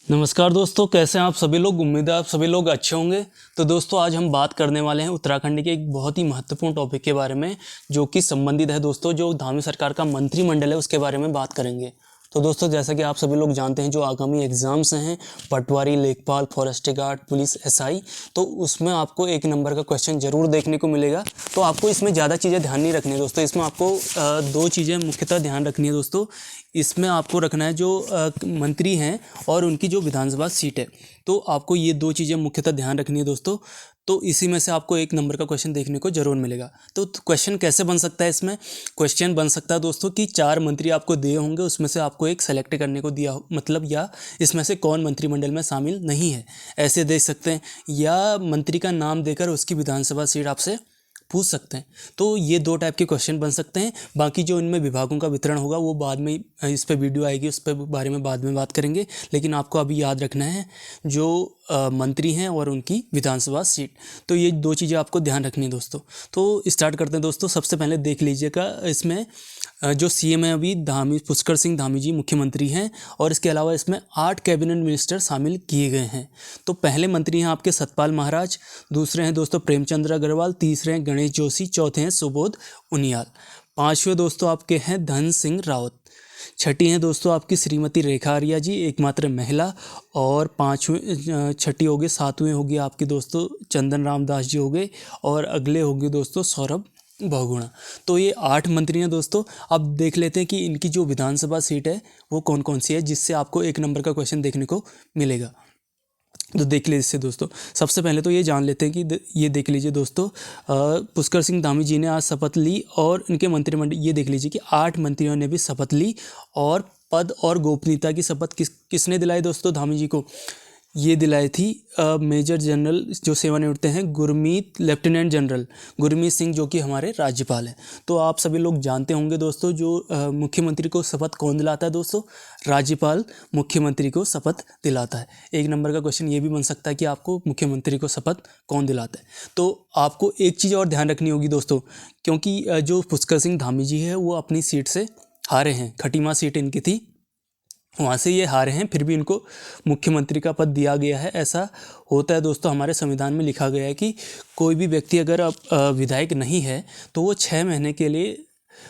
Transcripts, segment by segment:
नमस्कार दोस्तों, कैसे हैं आप सभी लोग। उम्मीद है आप सभी लोग अच्छे होंगे। तो दोस्तों आज हम बात करने वाले हैं उत्तराखंड के एक बहुत ही महत्वपूर्ण टॉपिक के बारे में, जो कि संबंधित है दोस्तों, जो धामी सरकार का मंत्रिमंडल है उसके बारे में बात करेंगे। तो दोस्तों जैसा कि आप सभी लोग जानते हैं, जो आगामी एग्जाम्स हैं पटवारी, लेखपाल, फॉरेस्ट गार्ड, पुलिस, एसआई, तो उसमें आपको एक नंबर का क्वेश्चन जरूर देखने को मिलेगा। तो आपको इसमें ज़्यादा चीज़ें ध्यान नहीं रखनी है दोस्तों। इसमें आपको दो चीज़ें मुख्यतः ध्यान रखनी है दोस्तों। इसमें आपको रखना है जो मंत्री हैं और उनकी जो विधानसभा सीट है, तो आपको ये दो चीज़ें मुख्यतः ध्यान रखनी है दोस्तों। तो इसी में से आपको एक नंबर का क्वेश्चन देखने को जरूर मिलेगा। तो क्वेश्चन कैसे बन सकता है, इसमें क्वेश्चन बन सकता है दोस्तों कि 4 मंत्री आपको दिए होंगे, उसमें से आपको एक सेलेक्ट करने को दिया मतलब, या इसमें से कौन मंत्रिमंडल में शामिल नहीं है, ऐसे देख सकते हैं, या मंत्री का नाम देकर उसकी विधानसभा सीट आपसे पूछ सकते हैं। तो ये दो टाइप के क्वेश्चन बन सकते हैं। बाकी जो इनमें विभागों का वितरण होगा वो बाद में, इस पर वीडियो आएगी, उस पर बारे में बाद में बात करेंगे। लेकिन आपको अभी याद रखना है जो मंत्री हैं और उनकी विधानसभा सीट, तो ये दो चीज़ें आपको ध्यान रखनी है दोस्तों। तो स्टार्ट करते हैं दोस्तों। सबसे पहले देख लीजिएगा, इसमें जो सीएम है अभी धामी पुष्कर सिंह धामी जी मुख्यमंत्री हैं, और इसके अलावा इसमें 8 कैबिनेट मिनिस्टर शामिल किए गए हैं। तो पहले मंत्री हैं आपके सतपाल महाराज, दूसरे हैं दोस्तों प्रेमचंद्र अग्रवाल, तीसरे हैं गणेश जोशी, चौथे हैं सुबोध उनियाल, पांचवें दोस्तों आपके हैं धन सिंह रावत, छठी हैं दोस्तों आपकी श्रीमती रेखा आर्या जी, एकमात्र महिला, और पाँचवें छठी हो गई, सातवें होगी आपकी दोस्तों चंदन रामदास जी हो गए, और अगले होंगे दोस्तों सौरभ बहुगुणा। तो ये 8 मंत्री हैं दोस्तों। अब देख लेते हैं कि इनकी जो विधानसभा सीट है वो कौन कौन सी है, जिससे आपको एक नंबर का क्वेश्चन देखने को मिलेगा। तो देख लीजिए दोस्तों, सबसे पहले तो ये जान लेते हैं कि ये देख लीजिए दोस्तों, पुष्कर सिंह धामी जी ने आज शपथ ली, और इनके मंत्रिमंडल, ये देख लीजिए कि 8 मंत्रियों ने भी शपथ ली। और पद और गोपनीयता की शपथ किसने दिलाई दोस्तों धामी जी को? ये दिलाई थी मेजर जनरल जो सेवानिवृत्त हैं, गुरमीत लेफ्टिनेंट जनरल गुरमीत सिंह, जो कि हमारे राज्यपाल हैं। तो आप सभी लोग जानते होंगे दोस्तों, जो मुख्यमंत्री को शपथ कौन दिलाता है दोस्तों? राज्यपाल मुख्यमंत्री को शपथ दिलाता है। एक नंबर का क्वेश्चन ये भी बन सकता है कि आपको मुख्यमंत्री को शपथ कौन दिलाता है। तो आपको एक चीज़ और ध्यान रखनी होगी दोस्तों, क्योंकि जो पुष्कर सिंह धामी जी है वो अपनी सीट से हारे हैं, खटीमा सीट इनकी थी, वहाँ से ये हारे हैं, फिर भी इनको मुख्यमंत्री का पद दिया गया है। ऐसा होता है दोस्तों, हमारे संविधान में लिखा गया है कि कोई भी व्यक्ति अगर विधायक नहीं है तो वो 6 महीने के लिए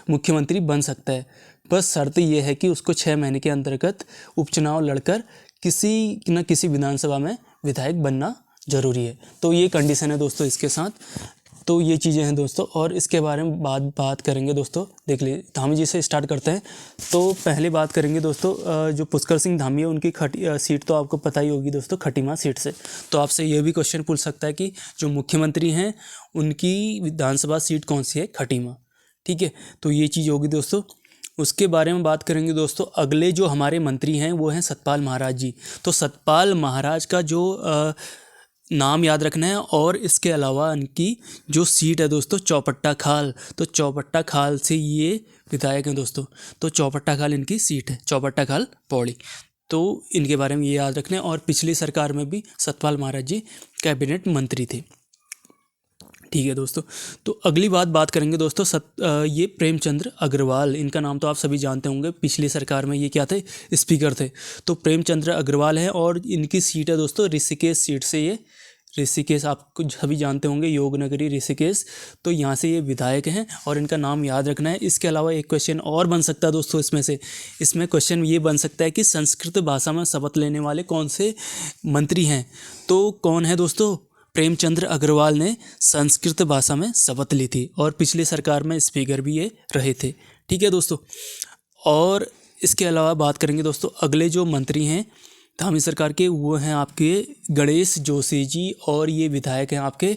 मुख्यमंत्री बन सकता है। बस शर्त ये है कि उसको 6 महीने के अंतर्गत उपचुनाव लड़कर किसी न किसी विधानसभा में विधायक बनना जरूरी है। तो ये कंडीशन है दोस्तों इसके साथ। तो ये चीज़ें हैं दोस्तों, और इसके बारे में बात करेंगे दोस्तों। देख लीजिए, धामी जी से स्टार्ट करते हैं। तो पहले बात करेंगे दोस्तों, जो पुष्कर सिंह धामी है उनकी सीट तो आपको पता ही होगी दोस्तों, खटीमा सीट से। तो आपसे ये भी क्वेश्चन पूछ सकता है कि जो मुख्यमंत्री हैं उनकी विधानसभा सीट कौन सी है? खटीमा। ठीक है, तो ये चीज़ होगी दोस्तों। उसके बारे में बात करेंगे दोस्तों। अगले जो हमारे मंत्री हैं वो हैं सतपाल महाराज जी। तो सतपाल महाराज का जो नाम याद रखना है, और इसके अलावा इनकी जो सीट है दोस्तों चौपट्टा खाल, तो चौपट्टा खाल से ये विधायक हैं दोस्तों। तो चौपट्टा खाल इनकी सीट है, चौपट्टा खाल पौड़ी। तो इनके बारे में ये याद रखना है। और पिछली सरकार में भी सतपाल महाराज जी कैबिनेट मंत्री थे। ठीक है दोस्तों, तो अगली बात करेंगे दोस्तों ये प्रेमचंद्र अग्रवाल, इनका नाम तो आप सभी जानते होंगे। पिछली सरकार में ये क्या थे? स्पीकर थे। तो प्रेमचंद्र अग्रवाल हैं, और इनकी सीट है दोस्तों ऋषिकेश सीट से। ये ऋषिकेश आपको सभी जानते होंगे, योगनगरी ऋषिकेश। तो यहाँ से ये विधायक हैं, और इनका नाम याद रखना है। इसके अलावा एक क्वेश्चन और बन सकता है दोस्तों इसमें क्वेश्चन ये बन सकता है कि संस्कृत भाषा में शपथ लेने वाले कौन से मंत्री हैं? तो कौन है दोस्तों? प्रेमचंद्र अग्रवाल ने संस्कृत भाषा में शपथ ली थी, और पिछली सरकार में स्पीकर भी ये रहे थे। ठीक है दोस्तों, और इसके अलावा बात करेंगे दोस्तों, अगले जो मंत्री हैं धामी सरकार के, वो हैं आपके गणेश जोशी जी, और ये विधायक हैं आपके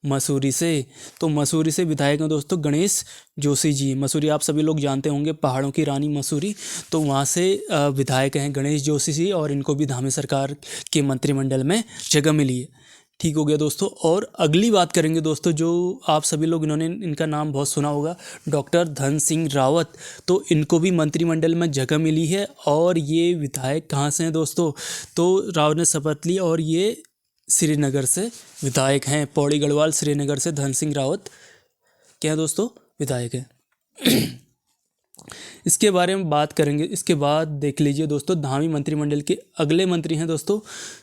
मसूरी से। तो मसूरी से विधायक हैं दोस्तों गणेश जोशी जी। मसूरी आप सभी लोग जानते होंगे, पहाड़ों की रानी मसूरी। तो वहाँ से विधायक हैं गणेश जोशी जी, और इनको भी धामी सरकार के मंत्रिमंडल में जगह मिली है। ठीक हो गया दोस्तों। और अगली बात करेंगे दोस्तों, जो आप सभी लोग, इन्होंने इनका नाम बहुत सुना होगा, डॉक्टर धन सिंह रावत। तो इनको भी मंत्रिमंडल में जगह मिली है, और ये विधायक कहाँ से हैं दोस्तों? तो राव ने शपथ ली, और ये श्रीनगर से विधायक हैं। पौड़ी गढ़वाल श्रीनगर से धन सिंह रावत क्या है दोस्तों? विधायक हैं। इसके बारे में बात करेंगे। इसके बाद देख लीजिए दोस्तों, धामी मंत्रिमंडल के अगले मंत्री हैं दोस्तों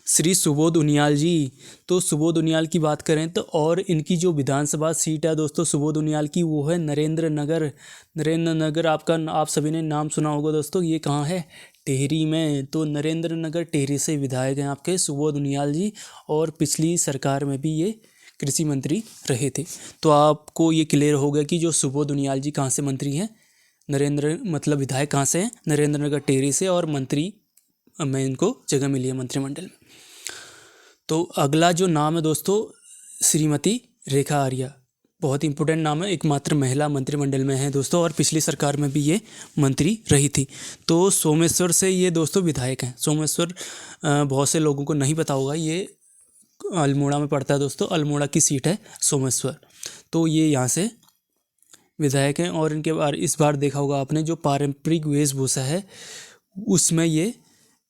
श्री सुबोध उनियाल जी। तो सुबोध उनियाल की बात करें तो, और इनकी जो विधानसभा सीट है दोस्तों सुबोध उनियाल की, वो है नरेंद्र नगर। नरेंद्र नगर आप सभी ने नाम सुना होगा दोस्तों, ये कहाँ है? टिहरी में। तो नरेंद्र नगर टिहरी से विधायक हैं आपके सुबोध उनियाल जी, और पिछली सरकार में भी ये कृषि मंत्री रहे थे। तो आपको ये क्लियर हो गया कि जो सुबोध उनियाल जी कहाँ से मंत्री हैं, विधायक कहाँ से हैं? नरेंद्र नगर टिहरी से, और मंत्री में इनको जगह मिली है मंत्रिमंडल में। तो अगला जो नाम है दोस्तों श्रीमती रेखा आर्या, बहुत इंपॉर्टेंट नाम है, एकमात्र महिला मंत्रिमंडल में है दोस्तों, और पिछली सरकार में भी ये मंत्री रही थी। तो सोमेश्वर से ये दोस्तों विधायक हैं। सोमेश्वर बहुत से लोगों को नहीं पता होगा, ये अल्मोड़ा में पड़ता है दोस्तों, अल्मोड़ा की सीट है सोमेश्वर। तो ये यहाँ से विधायक हैं, और इनके बारे इस बार देखा होगा आपने, जो पारंपरिक वेशभूषा है उसमें ये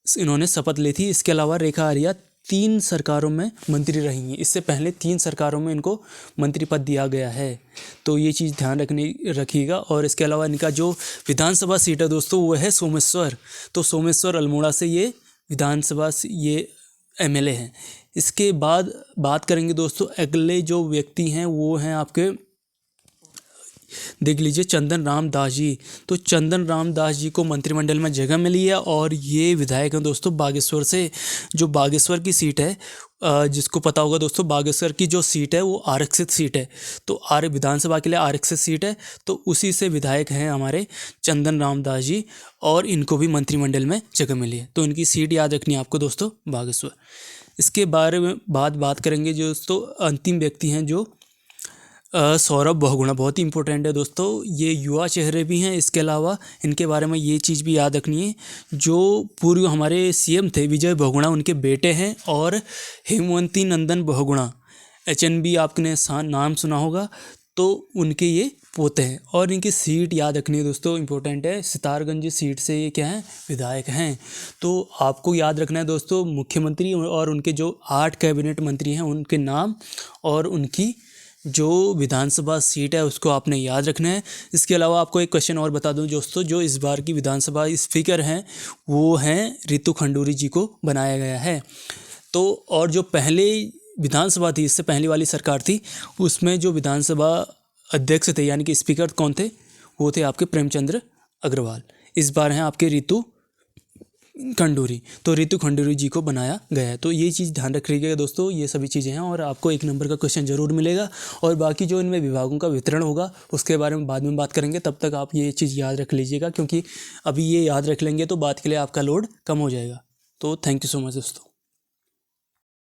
इन्होंने शपथ ली थी। इसके अलावा रेखा आर्या 3 सरकारों में मंत्री रही हैं, इससे पहले 3 सरकारों में इनको मंत्री पद दिया गया है। तो ये चीज़ ध्यान रखिएगा। और इसके अलावा इनका जो विधानसभा सीट है दोस्तों वो है सोमेश्वर। तो सोमेश्वर अल्मोड़ा से ये विधानसभा ये MLA हैं। इसके बाद बात करेंगे दोस्तों, अगले जो व्यक्ति हैं वो हैं आपके, देख लीजिए, चंदन राम दास जी। तो चंदन राम दास जी को मंत्रिमंडल में जगह मिली है, और ये विधायक हैं दोस्तों बागेश्वर से। जो बागेश्वर की सीट है, जिसको पता होगा दोस्तों, बागेश्वर की जो सीट है वो आरक्षित सीट है। तो विधानसभा के लिए आरक्षित सीट है, तो उसी से विधायक हैं हमारे चंदन राम दास जी, और इनको भी मंत्रिमंडल में जगह मिली है। तो इनकी सीट याद रखनी है आपको दोस्तों, बागेश्वर। इसके बारे में बात करेंगे जो दोस्तों अंतिम व्यक्ति हैं, जो सौरभ बहुगुणा, बहुत ही इंपॉर्टेंट है दोस्तों, ये युवा चेहरे भी हैं। इसके अलावा इनके बारे में ये चीज़ भी याद रखनी है, जो पूर्व हमारे CM थे विजय बहुगुणा, उनके बेटे हैं, और हेमवंती नंदन बहुगुणा HNB आपने नाम सुना होगा, तो उनके ये पोते हैं। और इनकी सीट याद रखनी है दोस्तों, इंपॉर्टेंट है, सितारगंज सीट से ये क्या है, विधायक हैं। तो आपको याद रखना है दोस्तों, मुख्यमंत्री और उनके जो 8 कैबिनेट मंत्री हैं उनके नाम, और उनकी जो विधानसभा सीट है उसको आपने याद रखना है। इसके अलावा आपको एक क्वेश्चन और बता दूं दोस्तों, जो इस बार की विधानसभा स्पीकर हैं वो हैं रितु खंडूरी जी को बनाया गया है। तो और जो पहले विधानसभा थी, इससे पहले वाली सरकार थी, उसमें जो विधानसभा अध्यक्ष थे यानी कि स्पीकर कौन थे, वो थे आपके प्रेमचंद्र अग्रवाल। इस बार हैं आपके रितु खंडूरी। तो रितु खंडूरी जी को बनाया गया है। तो ये चीज़ ध्यान रखिएगा दोस्तों, ये सभी चीज़ें हैं, और आपको 1 नंबर का क्वेश्चन जरूर मिलेगा। और बाकी जो इनमें विभागों का वितरण होगा उसके बारे में बाद में बात करेंगे। तब तक आप ये चीज़ याद रख लीजिएगा, क्योंकि अभी ये याद रख लेंगे तो बात के लिए आपका लोड कम हो जाएगा। तो थैंक यू सो मच दोस्तों।